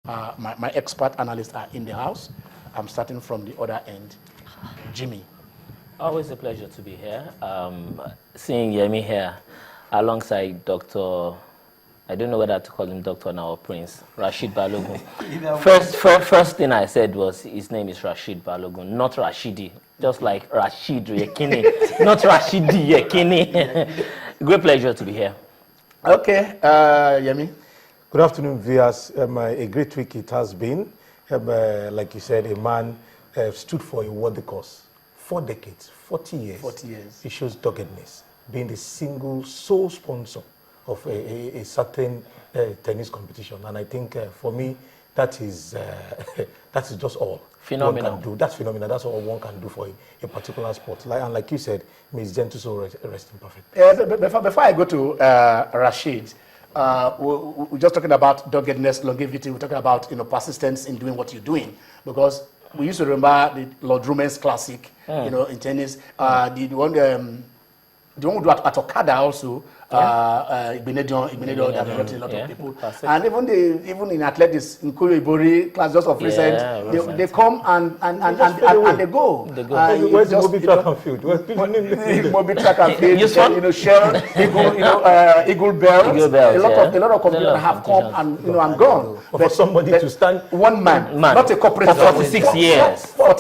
My expert analysts are in the house. I'm starting from the other end. Jimmy. Always a pleasure to be here. Seeing Yemi here alongside Dr. I don't know whether to call him Doctor now or Prince, Rashid Balogun. First thing I said was his name is Rashid Balogun, not Rashidi. Just like Rashid Yekini, not Rashidi Yekini. Great pleasure to be here. Okay, Yemi. Good afternoon, viewers. A great week it has been. Like you said, a man stood for a worthy cause. 4 decades, 40 years. 40 years. It shows doggedness, being the single sole sponsor of a certain tennis competition. And I think for me, that is just all phenomenal. One can do. That's phenomenal. That's all one can do for a particular sport. And like you said, Ms. Gentle, so rest in perfect. Before I go to Rashid, we're just talking about doggedness, longevity. We're talking about persistence in doing what you're doing, because we used to remember the Lord Rumen's Classic, in tennis. The one we do at Okada also. Ibenedion, that brought in a lot of people. Classic. And even in athletics, in Koyo Ibori class just of recent, they come and they go. Where's the Moby track and field? Moby track and field. Shell, Eagle Bells. A lot of computers have come and gone. But for somebody to stand, one man, not a corporate for 46 years, 4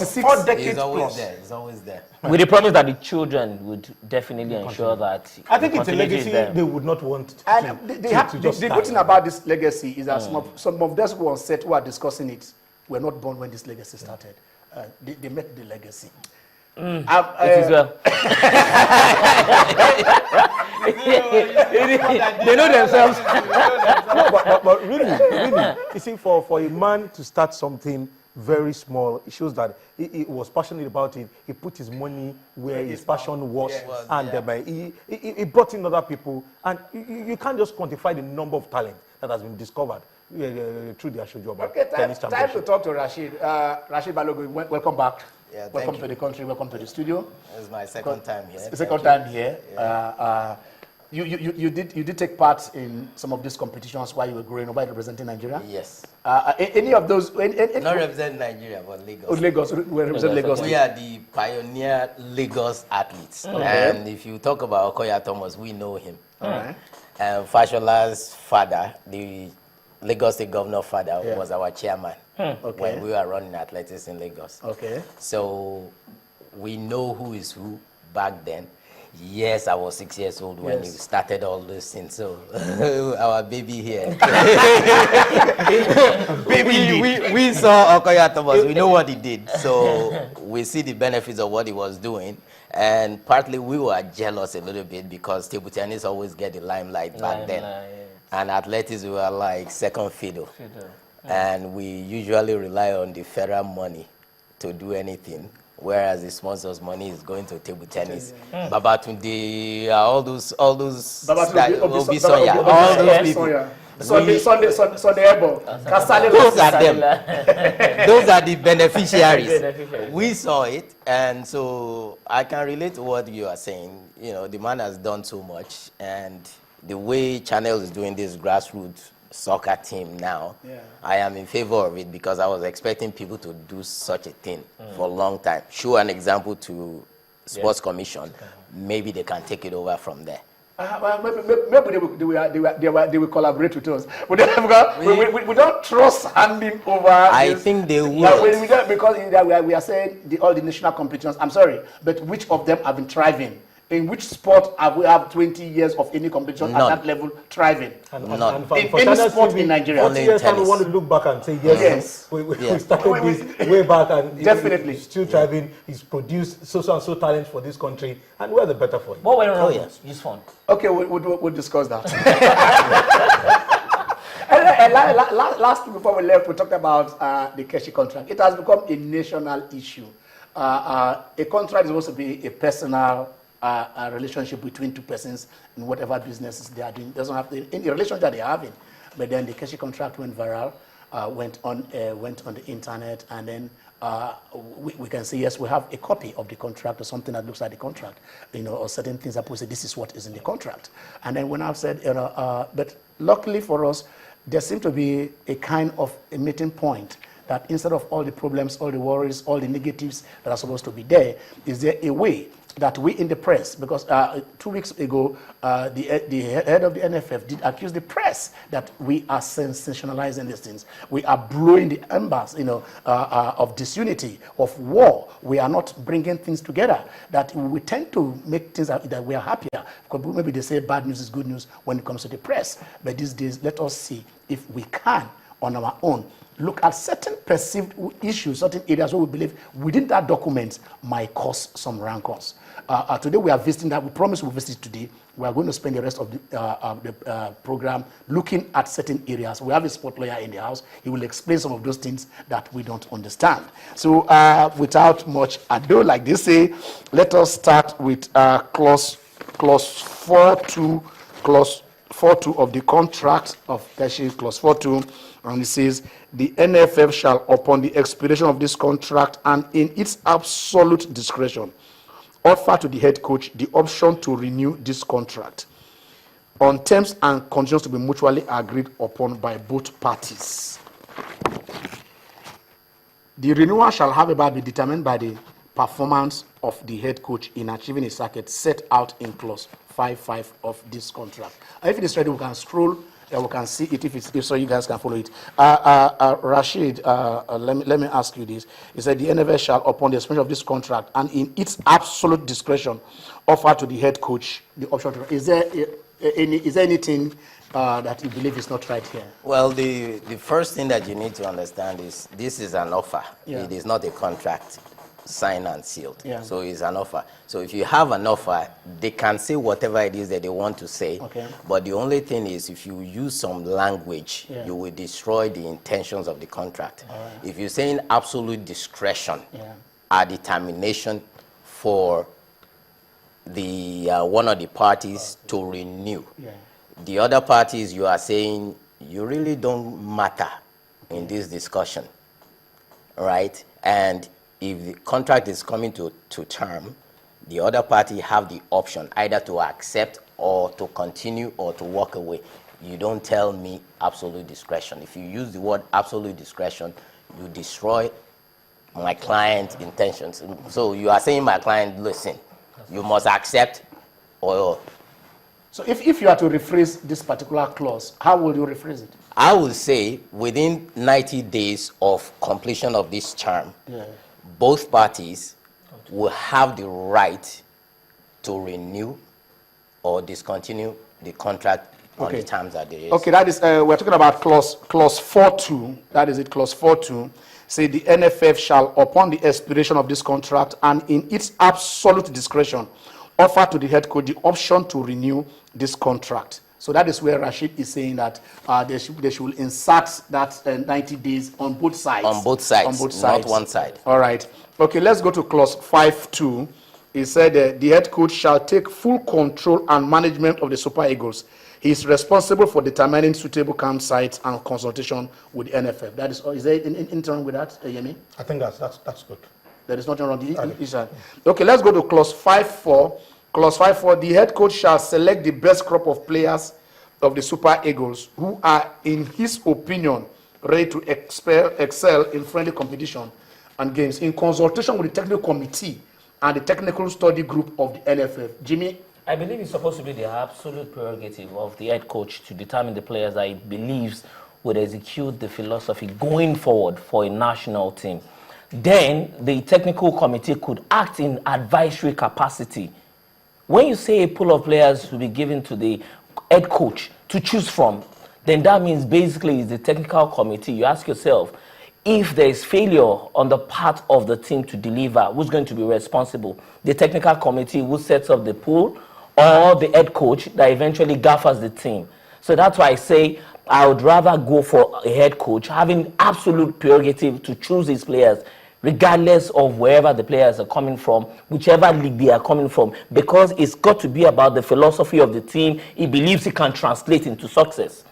decades plus. It's always there. With the promise that the children would definitely ensure that. I think it's a legacy they would not want to just the good thing about this legacy is that some of those who on set who are discussing it were not born when this legacy started. They met the legacy. It is well. They know themselves. No, but really, you see, for a man to start something very small, it shows that he was passionate about it. He put his money where his passion was, and he brought in other people. And you can't just quantify the number of talent that has been discovered through their show job. Okay, time to talk to Rashid. Rashid Balogun, welcome back. Yeah, welcome to the country. Welcome to the studio. This is my second time here. Second time here. Yeah. You did take part in some of these competitions while you were growing up, while representing Nigeria? Yes. Any of those? Not represent Nigeria, but Lagos. Oh, Lagos. We represent Lagos. We are the pioneer Lagos athletes. Okay. And if you talk about Okoya-Thomas, we know him. All right. Fashola's father, the Lagos State Governor father, was our chairman when we were running athletics in Lagos. Okay. So we know who is who back then. Yes, I was 6 years old when you started all this thing. So our baby here. we saw Okoya-Thomas. We know what he did. So we see the benefits of what he was doing. And partly we were jealous a little bit because table tennis always get the limelight back then. And athletics were like second fiddle. And we usually rely on the federal money to do anything. Whereas the sponsors' money is going to table tennis. Babatunde, all those Obisoya, all those people. Sunday Ebo, those are them. Those are the beneficiaries. We saw it, and so I can relate to what you are saying. The man has done so much, and the way Channel is doing this grassroots soccer team now, I am in favor of it because I was expecting people to do such a thing for a long time. Show an example to Sports Commission. Maybe they can take it over from there. Maybe they will collaborate with us. We don't trust handing over. I think they will. Because we are saying all the national competitions. I'm sorry, but which of them have been thriving? In which sport have we have 20 years of any competition at that level thriving? And in any sport in Nigeria. 40 years time we want to look back and say, yes. We started this way back and definitely still thriving. He's produced so and so talent for this country, and we're the better for it. What went wrong? It's fun. Okay, we'll discuss that. Last week before we left, we talked about the Keshi contract. It has become a national issue. A contract is supposed to be a personal a relationship between two persons in whatever businesses they are doing. It doesn't have to, in the relationship that they're having. But then the Keshi contract went viral, went on the internet, and then we can say, yes, we have a copy of the contract or something that looks like the contract, or certain things that people say, this is what is in the contract. And then when I've said, but luckily for us, there seems to be a kind of a meeting point that instead of all the problems, all the worries, all the negatives that are supposed to be there, is there a way that we in the press, because 2 weeks ago, the head of the NFF did accuse the press that we are sensationalizing these things. We are blowing the embers, of disunity, of war. We are not bringing things together. That we tend to make things that we are happier. Because maybe they say bad news is good news when it comes to the press. But these days, let us see if we can, on our own, look at certain perceived issues, certain areas where we believe within that document might cause some rancors. Today we are visiting that. We promise we'll visit today. We are going to spend the rest of the program looking at certain areas. We have a sport lawyer in the house. He will explain some of those things that we don't understand. So without much ado, like they say, let us start with clause 4.2, clause 4.2 of the contract of clause 4.2, and it says, the NFF shall, upon the expiration of this contract and in its absolute discretion, offer to the head coach the option to renew this contract on terms and conditions to be mutually agreed upon by both parties. The renewal shall, however, be determined by the performance of the head coach in achieving a target set out in clause 5.5 of this contract. If it is ready, we can scroll. We can see it if so you guys can follow it. Rashid, let me ask you this. He said the NFF shall, upon the expiration of this contract and in its absolute discretion, offer to the head coach the option to. Is there anything that you believe is not right here? Well, the first thing that you need to understand is this is an offer. Yeah. It is not a contract signed and sealed. Yeah. So it's an offer. So if you have an offer, they can say whatever it is that they want to say. Okay. But the only thing is, if you use some language, you will destroy the intentions of the contract. Right. If you're saying absolute discretion, a determination for the one of the parties to renew. Yeah. The other parties, you are saying you really don't matter in this discussion, right? And if the contract is coming to term, the other party have the option either to accept or to continue or to walk away. You don't tell me absolute discretion. If you use the word absolute discretion, you destroy my client's intentions. So you are saying my client, listen, you must accept or... So if you are to rephrase this particular clause, how will you rephrase it? I will say within 90 days of completion of this term, both parties will have the right to renew or discontinue the contract on the terms that there is. Okay, that is, we're talking about clause 4.2. That is it, clause 4.2. Say the NFF shall, upon the expiration of this contract and in its absolute discretion, offer to the head coach the option to renew this contract. So that is where Rashid is saying that they should insert that 90 days on both sides. On both sides, not one side. All right. Okay, let's go to clause 5.2. It said the head coach shall take full control and management of the Super Eagles. He is responsible for determining suitable campsites and consultation with the NFF. That is there anything wrong with that, Yemi? I think that's good. There is nothing wrong. Okay, let's go to clause 5.4. Clause 5.4, the head coach shall select the best crop of players of the Super Eagles who are, in his opinion, ready to excel in friendly competition and games in consultation with the technical committee and the technical study group of the NFF. Jimmy? I believe it's supposed to be the absolute prerogative of the head coach to determine the players that he believes would execute the philosophy going forward for a national team. Then the technical committee could act in advisory capacity. When you say a pool of players will be given to the head coach to choose from, then that means basically it's the technical committee. You ask yourself, if there is failure on the part of the team to deliver, who's going to be responsible? The technical committee who sets up the pool, or the head coach that eventually gaffers the team? So that's why I say I would rather go for a head coach having absolute prerogative to choose his players, regardless of wherever the players are coming from, whichever league they are coming from, because it's got to be about the philosophy of the team he believes he can translate into success.